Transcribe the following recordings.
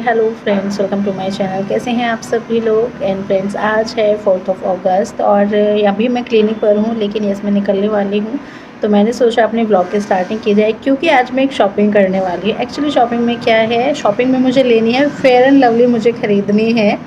Hello friends, welcome to my channel. कैसे हैं आप सभी लोग। एंड फ्रेंड्स, आज है 4 अगस्त और अभी मैं क्लिनिक पर हूँ, लेकिन यस मैं निकलने वाली हूँ। तो मैंने सोचा अपने ब्लॉग की स्टार्टिंग की जाए, क्योंकि आज मैं एक शॉपिंग करने वाली हूँ। एक्चुअली शॉपिंग में क्या है, शॉपिंग में मुझे लेनी है फेयर एंड लवली, मुझे ख़रीदनी है।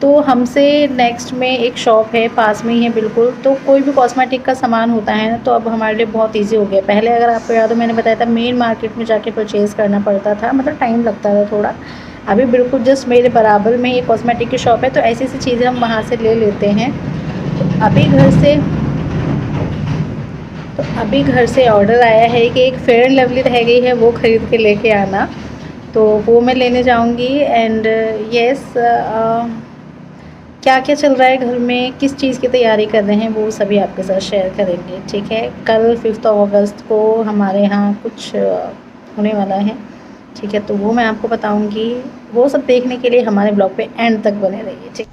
तो हमसे नेक्स्ट में एक शॉप है, पास में ही है बिल्कुल। तो कोई भी कॉस्मेटिक का सामान होता है ना, तो अब हमारे लिए बहुत इजी हो गया। पहले अगर आपको याद हो, मैंने बताया था मेन मार्केट में जाके परचेज़ करना पड़ता था, मतलब टाइम लगता था थोड़ा। अभी बिल्कुल जस्ट मेरे बराबर में ये कॉस्मेटिक की शॉप है, तो ऐसी ऐसी चीज़ें हम वहाँ से ले लेते हैं। अभी घर से ऑर्डर आया है कि एक फेयर एंड लवली रह गई है, वो ख़रीद के लेके आना। तो वो मैं लेने जाऊंगी। एंड यस, क्या क्या चल रहा है घर में, किस चीज़ की तैयारी कर रहे हैं, वो सभी आपके साथ शेयर करेंगे। ठीक है, कल 5 अगस्त को हमारे यहाँ कुछ होने वाला है। ठीक है, तो वो मैं आपको बताऊंगी। वो सब देखने के लिए हमारे ब्लॉग पे एंड तक बने रहिए। ठीक।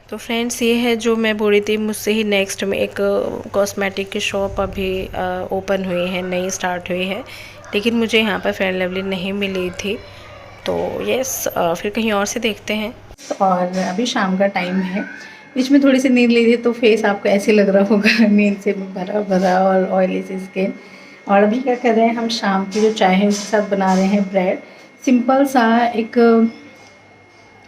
तो फ्रेंड्स, ये है जो मैं बोल रही थी, मुझसे ही नेक्स्ट में एक कॉस्मेटिक की शॉप अभी ओपन हुई है, नई स्टार्ट हुई है। लेकिन मुझे यहाँ पर फेयर लवली नहीं मिली थी, तो यस फिर कहीं और से देखते हैं। और अभी शाम का टाइम है, बीच में थोड़ी सी नींद ली थी, तो फेस आपको ऐसे लग रहा होगा नींद से भरा भरा और ऑयली सी स्किन। और अभी क्या कर रहे हैं हम, शाम की जो चाय है उसके साथ बना रहे हैं ब्रेड। सिंपल सा एक,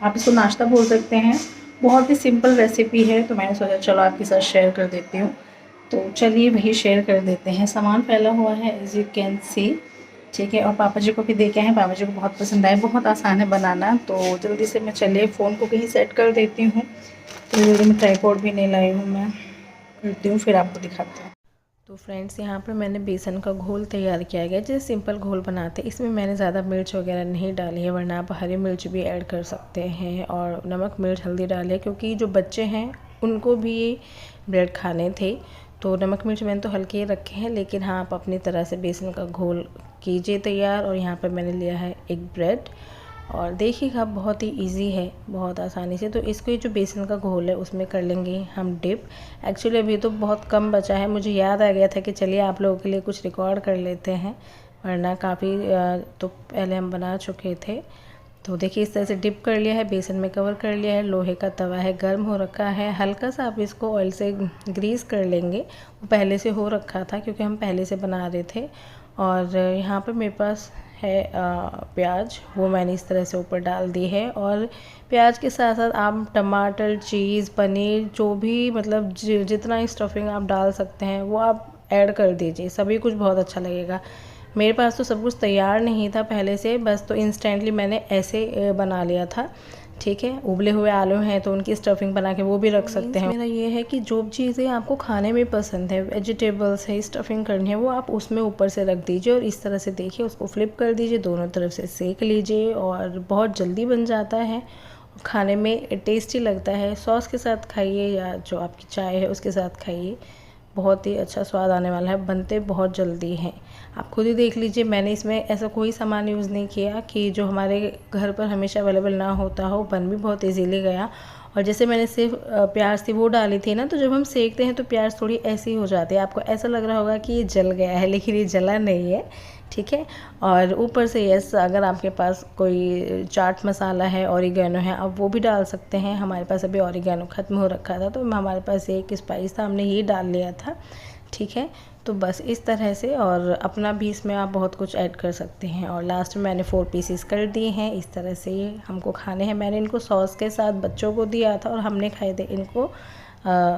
आप इसको नाश्ता बोल सकते हैं। बहुत ही सिंपल रेसिपी है, तो मैंने सोचा चलो आपके साथ शेयर कर देती हूँ। तो चलिए वही शेयर कर देते हैं। सामान फैला हुआ है एज यू कैन सी। ठीक है, और पापा जी को भी दे के आए हैं, पापा जी को बहुत पसंद आए। बहुत आसान है बनाना, तो जल्दी से मैं चलिए फ़ोन को कहीं सेट कर देती हूँ। तो जल्दी में ट्राइपॉड भी नहीं लाई हूँ, मैं करती हूँ फिर आपको दिखाती हूँ। तो फ्रेंड्स, यहाँ पर मैंने बेसन का घोल तैयार किया गया, जैसे सिंपल घोल बनाते हैं। इसमें मैंने ज़्यादा मिर्च वगैरह नहीं डाली है, वरना आप हरी मिर्च भी ऐड कर सकते हैं। और नमक मिर्च हल्दी डाली है, क्योंकि जो बच्चे हैं उनको भी ब्रेड खाने थे। तो नमक मिर्च मैंने तो हल्के ही रखे हैं, लेकिन हाँ आप अपनी तरह से बेसन का घोल कीजिए तैयार। और यहाँ पर मैंने लिया है एक ब्रेड, और देखिएगा बहुत ही इजी है, बहुत आसानी से। तो इसको ये जो बेसन का घोल है उसमें कर लेंगे हम डिप। एक्चुअली अभी तो बहुत कम बचा है, मुझे याद आ गया था कि चलिए आप लोगों के लिए कुछ रिकॉर्ड कर लेते हैं, वरना काफ़ी तो पहले हम बना चुके थे। तो देखिए इस तरह से डिप कर लिया है, बेसन में कवर कर लिया है। लोहे का तवा है, गर्म हो रखा है। हल्का सा आप इसको ऑयल से ग्रीस कर लेंगे। वो पहले से हो रखा था, क्योंकि हम पहले से बना रहे थे। और यहाँ पर मेरे पास है प्याज, वो मैंने इस तरह से ऊपर डाल दी है। और प्याज के साथ साथ आप टमाटर, चीज़, पनीर, जो भी मतलब जितना स्टफिंग आप डाल सकते हैं वो आप ऐड कर दीजिए। सभी कुछ बहुत अच्छा लगेगा। मेरे पास तो सब कुछ तैयार नहीं था पहले से, बस तो इंस्टेंटली मैंने ऐसे बना लिया था। ठीक है, उबले हुए आलू हैं तो उनकी स्टफिंग बना के वो भी रख सकते हैं। मेरा ये है कि जो चीज़ें आपको खाने में पसंद है, वेजिटेबल्स है, स्टफिंग करनी है, वो आप उसमें ऊपर से रख दीजिए। और इस तरह से देखिए उसको फ्लिप कर दीजिए, दोनों तरफ से सेक लीजिए, और बहुत जल्दी बन जाता है। खाने में टेस्टी लगता है। सॉस के साथ खाइए या जो आपकी चाय है उसके साथ खाइए, बहुत ही अच्छा स्वाद आने वाला है। बनते बहुत जल्दी हैं, आप खुद ही देख लीजिए। मैंने इसमें ऐसा कोई सामान यूज़ नहीं किया कि जो हमारे घर पर हमेशा अवेलेबल ना होता हो। बन भी बहुत इजीली गया। और जैसे मैंने सिर्फ प्याज थी वो डाली थी ना, तो जब हम सेकते हैं तो प्याज थोड़ी ऐसी हो जाती है, आपको ऐसा लग रहा होगा कि ये जल गया है, लेकिन ये जला नहीं है। ठीक है, और ऊपर से यस, अगर आपके पास कोई चाट मसाला है, ऑरिगेनो है, आप वो भी डाल सकते हैं। हमारे पास अभी ऑरिगेनो ख़त्म हो रखा था, तो हमारे पास एक स्पाइस था, हमने ये डाल लिया था। ठीक है, तो बस इस तरह से। और अपना भी इसमें आप बहुत कुछ ऐड कर सकते हैं। और लास्ट में मैंने 4 पीसेस कर दिए हैं। इस तरह से ये हमको खाने हैं। मैंने इनको सॉस के साथ बच्चों को दिया था, और हमने खाए थे इनको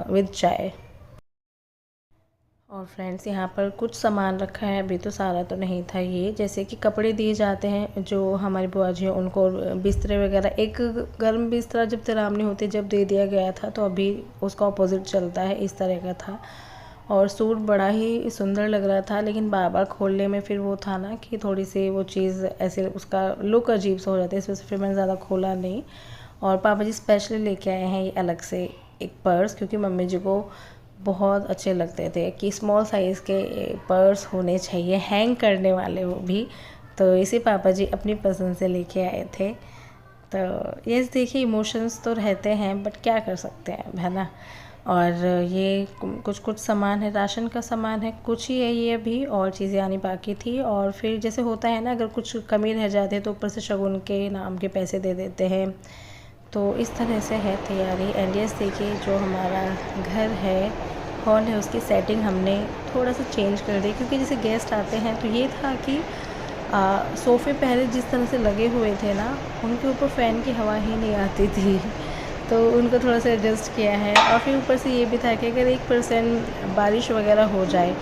विद चाय। और फ्रेंड्स, यहाँ पर कुछ सामान रखा है, अभी तो सारा तो नहीं था ये। जैसे कि कपड़े दिए जाते हैं जो हमारी बुआ जी हैं उनको, बिस्तरे वगैरह। एक गर्म बिस्तरा जब तराम नहीं होती, जब दे दिया गया था, तो अभी उसका अपोजिट चलता है, इस तरह का था। और सूट बड़ा ही सुंदर लग रहा था, लेकिन बार बार खोलने में फिर वो था ना कि थोड़ी सी वो चीज़ ऐसे उसका लुक अजीब सा हो जाता है, इस वजह से फिर मैंने ज़्यादा खोला नहीं। और पापा जी स्पेशली लेके आए हैं ये अलग से एक पर्स, क्योंकि मम्मी जी को बहुत अच्छे लगते थे कि स्मॉल साइज़ के पर्स होने चाहिए, हैंग करने वाले वो भी। तो इसे पापा जी अपनी पसंद से लेके आए थे। तो यस, देखिए इमोशंस तो रहते हैं बट क्या कर सकते हैं, है ना। और ये कुछ कुछ सामान है, राशन का सामान है, कुछ ही है ये अभी, और चीज़ें आनी बाकी थी। और फिर जैसे होता है ना, अगर कुछ कमी रह जाती है तो ऊपर से शगुन के नाम के पैसे दे देते हैं। तो इस तरह से है तैयारी। एंड यस, देखिए जो हमारा घर है, हॉल है, उसकी सेटिंग हमने थोड़ा सा चेंज कर दी, क्योंकि जैसे गेस्ट आते हैं तो ये था कि सोफ़े पहले जिस तरह से लगे हुए थे ना, उनके ऊपर फ़ैन की हवा ही नहीं आती थी। तो उनको थोड़ा सा एडजस्ट किया है। और फिर ऊपर से ये भी था कि अगर 1% बारिश वगैरह हो जाए,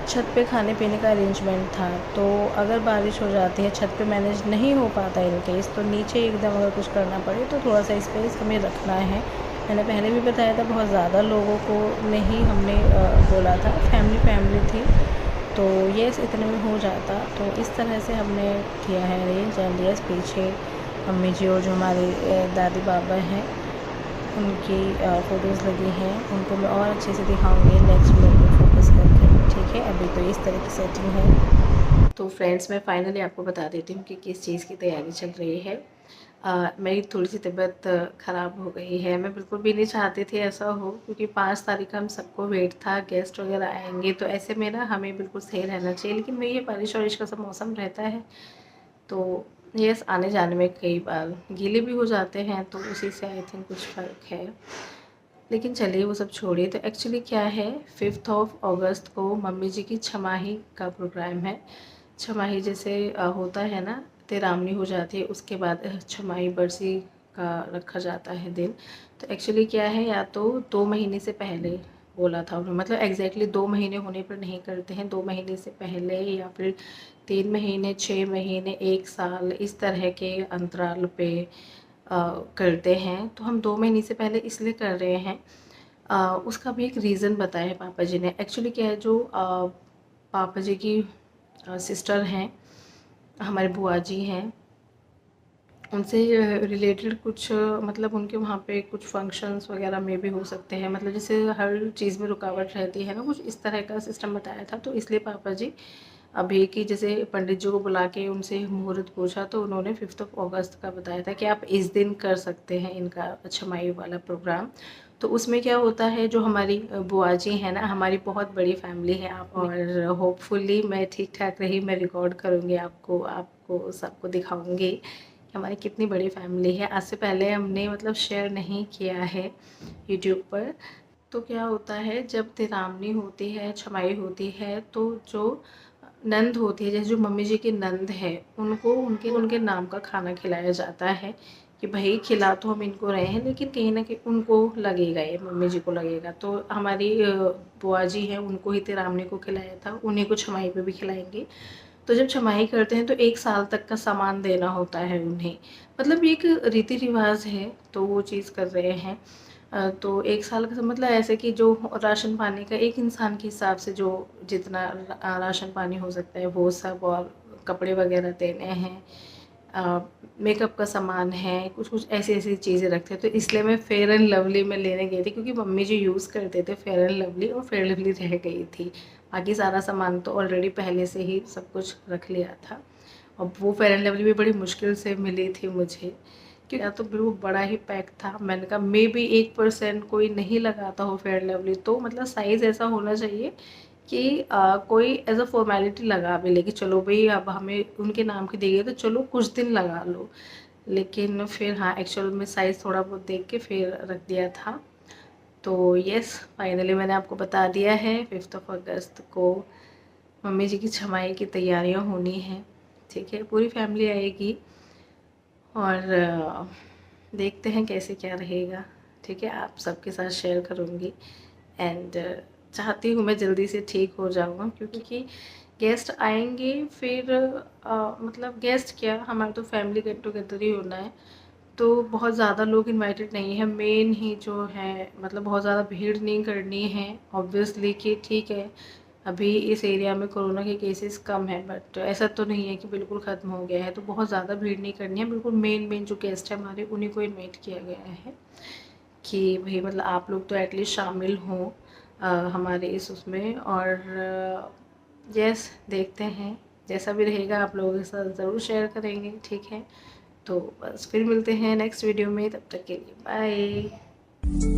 छत पे खाने पीने का अरेंजमेंट था, तो अगर बारिश हो जाती है, छत पे मैनेज नहीं हो पाता इन केस, तो नीचे एकदम अगर कुछ करना पड़े तो थोड़ा सा स्पेस हमें रखना है। मैंने पहले भी बताया था, बहुत ज़्यादा लोगों को नहीं हमने बोला था, फैमिली थी, तो यस इतने में हो जाता। तो इस तरह से हमने किया है अरेंज। एंड यस, पीछे मम्मी जी और जो हमारे दादी बाबा हैं, उनकी फ़ोटोज़ लगी हैं। उनको मैं और अच्छे से दिखाऊंगी नेक्स्ट व्लॉग में फोकस करके, ठीक है। अभी तो इस तरह की सेटिंग है। तो फ्रेंड्स, मैं फाइनली आपको बता देती हूँ कि किस चीज़ की तैयारी चल रही है। मेरी थोड़ी सी तबीयत ख़राब हो गई है। मैं बिल्कुल भी नहीं चाहती थी ऐसा हो, क्योंकि 5 तारीख का हम सबको वेट था, गेस्ट वगैरह आएंगे, तो ऐसे में ना हमें बिल्कुल सही रहना चाहिए। लेकिन वही ये बारिश वारिश का सब मौसम रहता है, तो यस, आने जाने में कई बार गीले भी हो जाते हैं, तो उसी से आई थिंक कुछ फ़र्क है। लेकिन चलिए वो सब छोड़िए। तो एक्चुअली क्या है, 5 अगस्त को मम्मी जी की छमाही का प्रोग्राम है। छमाही जैसे होता है ना, तिरामनी हो जाती है, उसके बाद छमाही बरसी का रखा जाता है दिन। तो एक्चुअली क्या है, या तो 2 महीने से पहले बोला था उन्होंने, मतलब एग्जैक्टली 2 महीने होने पर नहीं करते हैं, 2 महीने से पहले या फिर 3 महीने, 6 महीने, 1 साल, इस तरह के अंतराल पे करते हैं। तो हम 2 महीने से पहले इसलिए कर रहे हैं, उसका भी एक रीज़न बताया है पापा जी ने। एक्चुअली क्या है, जो पापा जी की सिस्टर हैं, हमारे बुआ जी हैं, उनसे रिलेटेड कुछ मतलब उनके वहाँ पे कुछ फंक्शंस वगैरह में भी हो सकते हैं, मतलब जैसे हर चीज़ में रुकावट रहती है ना, कुछ इस तरह का सिस्टम बताया था। तो इसलिए पापा जी अभी की जैसे पंडित जी को बुला के उनसे मुहूर्त पूछा, तो उन्होंने 5 अगस्त का बताया था कि आप इस दिन कर सकते हैं इनका छमाही वाला प्रोग्राम। तो उसमें क्या होता है, जो हमारी बुआ जी हैं ना, हमारी बहुत बड़ी फैमिली है आप, और होपफुली मैं ठीक ठाक रही, मैं रिकॉर्ड करूँगी, आपको आपको सबको दिखाऊँगी कि हमारी कितनी बड़ी फैमिली है। आज से पहले हमने मतलब शेयर नहीं किया है यूट्यूब पर। तो क्या होता है, जब तिरामनी होती है, छमाई होती है, तो जो नंद होती है, जैसे जो मम्मी जी की नंद है, उनको उनके उनके नाम का खाना खिलाया जाता है, कि भाई खिला तो हम इनको रहे हैं, लेकिन कहीं ना कहीं उनको लगेगा, ये मम्मी जी को लगेगा। तो हमारी बुआ जी हैं, उनको ही तिरामनी को खिलाया था, उन्हीं को छमाई पे भी खिलाएंगे। तो जब छमाही करते हैं तो 1 साल तक का सामान देना होता है उन्हें, मतलब ये एक रीति रिवाज है, तो वो चीज़ कर रहे हैं। तो 1 साल का मतलब ऐसे कि जो राशन पानी का एक इंसान के हिसाब से जो जितना राशन पानी हो सकता है वो सब, और कपड़े वगैरह देने हैं, मेकअप का सामान है, कुछ कुछ ऐसी ऐसी चीज़ें रखते हैं। तो इसलिए मैं फेयर एंड लवली में लेने गई थी, क्योंकि मम्मी जी यूज़ करते थे फेयर एंड लवली, और फेयर लवली रह गई थी। बाकी सारा सामान तो ऑलरेडी पहले से ही सब कुछ रख लिया था। और वो फेयर एंड लवली भी बड़ी मुश्किल से मिली थी मुझे, क्योंकि तो बिल्कुल बड़ा ही पैक था। मैंने कहा मे बी 1% कोई नहीं लगाता हो फेयर लवली, तो मतलब साइज़ ऐसा होना चाहिए कि कोई एज अ फॉर्मेलिटी लगा भी ले, कि चलो भाई अब हमें उनके नाम की दी गई तो चलो कुछ दिन लगा लो। लेकिन फिर हाँ, एक्चुअल में साइज़ थोड़ा बहुत देख के फिर रख दिया था। तो यस, फाइनली मैंने आपको बता दिया है, 5 अगस्त को मम्मी जी की छमाई की तैयारियां होनी हैं, ठीक है। पूरी फैमिली आएगी, और देखते हैं कैसे क्या रहेगा, ठीक है। आप सबके साथ शेयर करूँगी। एंड चाहती हूँ मैं जल्दी से ठीक हो जाऊँ, क्योंकि गेस्ट आएंगे, फिर मतलब गेस्ट क्या, हमारा तो फैमिली गेट टुगेदर ही होना है। तो बहुत ज़्यादा लोग इनवाइटेड नहीं है, मेन ही जो है, मतलब बहुत ज़्यादा भीड़ नहीं करनी है ऑब्वियसली, कि ठीक है अभी इस एरिया में कोरोना के केसेस कम है, बट ऐसा तो नहीं है कि बिल्कुल ख़त्म हो गया है। तो बहुत ज़्यादा भीड़ नहीं करनी है, बिल्कुल मेन मेन जो गेस्ट है हमारे, उन्हीं को इनवाइट किया गया है, कि भाई मतलब आप लोग तो एटलीस्ट शामिल हों हमारे इस उसमें। और यस, देखते हैं जैसा भी रहेगा आप लोगों के साथ ज़रूर शेयर करेंगे, ठीक है। तो बस फिर मिलते हैं नेक्स्ट वीडियो में, तब तक के लिए बाय।